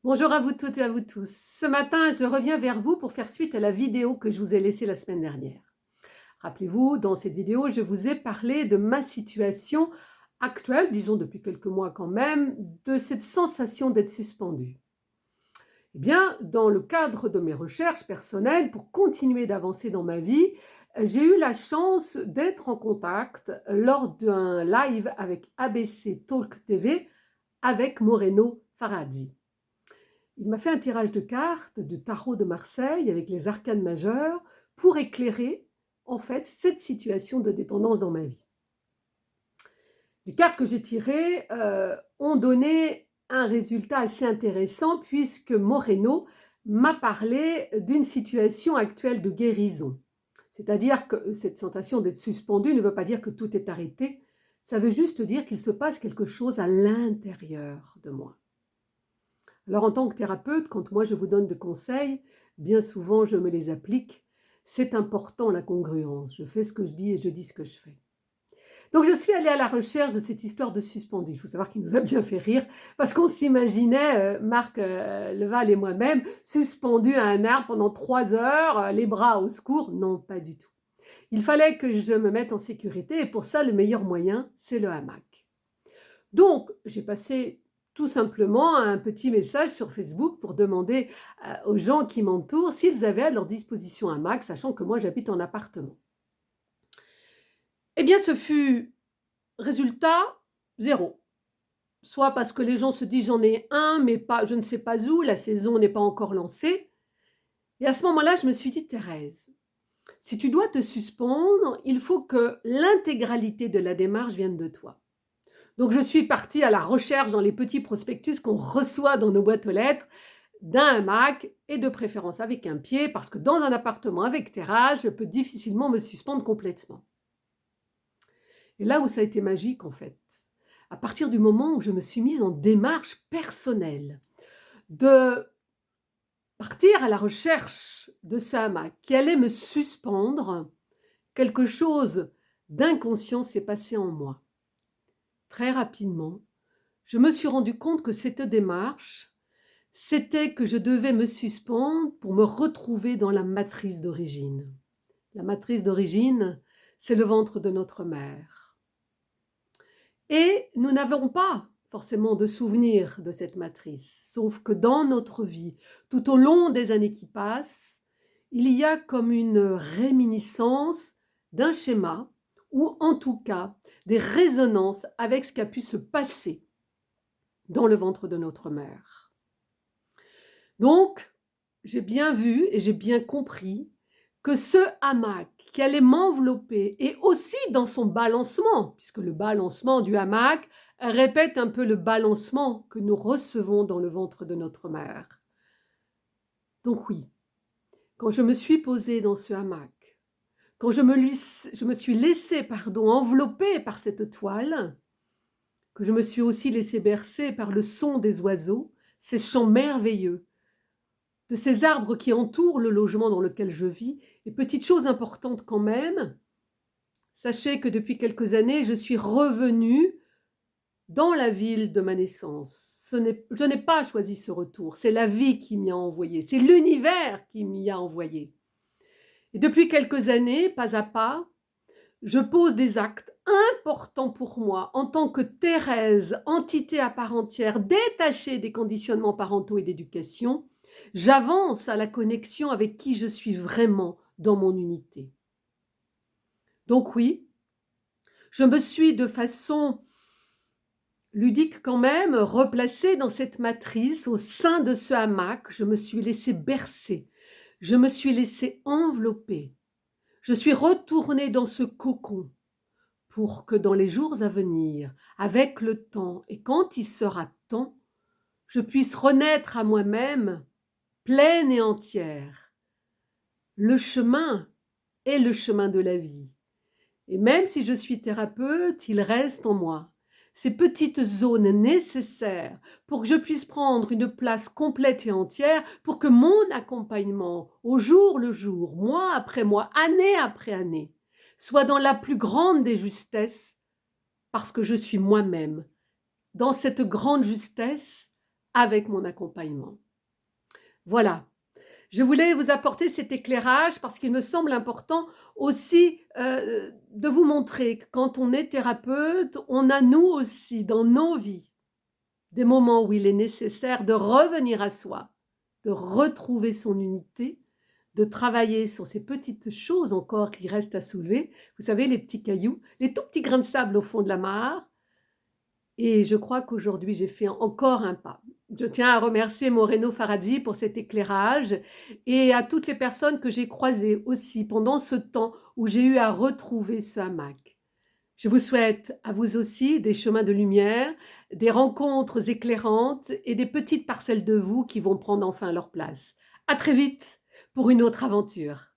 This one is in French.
Bonjour à vous toutes et à vous tous. Ce matin, je reviens vers vous pour faire suite à la vidéo que je vous ai laissée la semaine dernière. Rappelez-vous, dans cette vidéo, je vous ai parlé de ma situation actuelle, disons depuis quelques mois quand même, de cette sensation d'être suspendue. Eh bien, dans le cadre de mes recherches personnelles, pour continuer d'avancer dans ma vie, j'ai eu la chance d'être en contact lors d'un live avec ABC Talk TV avec Moreno Faradzi. Il m'a fait un tirage de cartes de tarot de Marseille avec les arcanes majeures pour éclairer en fait cette situation de dépendance dans ma vie. Les cartes que j'ai tirées ont donné un résultat assez intéressant puisque Moreno m'a parlé d'une situation actuelle de guérison. C'est-à-dire que cette sensation d'être suspendu ne veut pas dire que tout est arrêté, ça veut juste dire qu'il se passe quelque chose à l'intérieur de moi. Alors en tant que thérapeute, quand moi je vous donne des conseils, bien souvent je me les applique. C'est important la congruence. Je fais ce que je dis et je dis ce que je fais. Donc je suis allée à la recherche de cette histoire de suspendu. Il faut savoir qu'il nous a bien fait rire parce qu'on s'imaginait, Marc Leval et moi-même, suspendus à un arbre pendant 3 heures, les bras au secours. Non, pas du tout. Il fallait que je me mette en sécurité et pour ça, le meilleur moyen, c'est le hamac. Donc, j'ai passé tout simplement un petit message sur Facebook pour demander aux gens qui m'entourent s'ils avaient à leur disposition un hamac, sachant que moi j'habite en appartement. Eh bien, ce fut résultat zéro. Soit parce que les gens se disent j'en ai un, mais pas, je ne sais pas où, la saison n'est pas encore lancée. Et à ce moment-là, je me suis dit, Thérèse, si tu dois te suspendre, il faut que l'intégralité de la démarche vienne de toi. Donc je suis partie à la recherche dans les petits prospectus qu'on reçoit dans nos boîtes aux lettres d'un hamac et de préférence avec un pied parce que dans un appartement avec terrasse, je peux difficilement me suspendre complètement. Et là où ça a été magique en fait, à partir du moment où je me suis mise en démarche personnelle de partir à la recherche de ce hamac qui allait me suspendre, quelque chose d'inconscient s'est passé en moi. Très rapidement, je me suis rendu compte que cette démarche, c'était que je devais me suspendre pour me retrouver dans la matrice d'origine. La matrice d'origine, c'est le ventre de notre mère. Et nous n'avons pas forcément de souvenir de cette matrice, sauf que dans notre vie, tout au long des années qui passent, il y a comme une réminiscence d'un schéma, ou en tout cas des résonances avec ce qui a pu se passer dans le ventre de notre mère. Donc, j'ai bien vu et j'ai bien compris que ce hamac qui allait m'envelopper et aussi dans son balancement, puisque le balancement du hamac répète un peu le balancement que nous recevons dans le ventre de notre mère. Donc oui, quand je me suis posée dans ce hamac, quand je me suis laissée envelopper par cette toile, que je me suis aussi laissée bercer par le son des oiseaux, ces chants merveilleux, de ces arbres qui entourent le logement dans lequel je vis. Et petite chose importante quand même, sachez que depuis quelques années, je suis revenue dans la ville de ma naissance. Je n'ai pas choisi ce retour, c'est la vie qui m'y a envoyé, c'est l'univers qui m'y a envoyé. Et depuis quelques années, pas à pas, je pose des actes importants pour moi en tant que Thérèse, entité à part entière, détachée des conditionnements parentaux et d'éducation. J'avance à la connexion avec qui je suis vraiment dans mon unité. Donc oui, je me suis de façon ludique quand même replacée dans cette matrice au sein de ce hamac. Je me suis laissée bercer, je me suis laissée envelopper. Je suis retournée dans ce cocon pour que dans les jours à venir, avec le temps et quand il sera temps, je puisse renaître à moi-même pleine et entière. Le chemin est le chemin de la vie. Et même si je suis thérapeute, il reste en moi ces petites zones nécessaires pour que je puisse prendre une place complète et entière, pour que mon accompagnement, au jour le jour, mois après mois, année après année, soit dans la plus grande des justesses, parce que je suis moi-même. Dans cette grande justesse, avec mon accompagnement. Voilà. Je voulais vous apporter cet éclairage parce qu'il me semble important aussi, de vous montrer que quand on est thérapeute, on a nous aussi dans nos vies des moments où il est nécessaire de revenir à soi, de retrouver son unité, de travailler sur ces petites choses encore qui restent à soulever. Vous savez, les petits cailloux, les tout petits grains de sable au fond de la mare. Et je crois qu'aujourd'hui, j'ai fait encore un pas. Je tiens à remercier Moreno Faradzi pour cet éclairage et à toutes les personnes que j'ai croisées aussi pendant ce temps où j'ai eu à retrouver ce hamac. Je vous souhaite à vous aussi des chemins de lumière, des rencontres éclairantes et des petites parcelles de vous qui vont prendre enfin leur place. À très vite pour une autre aventure.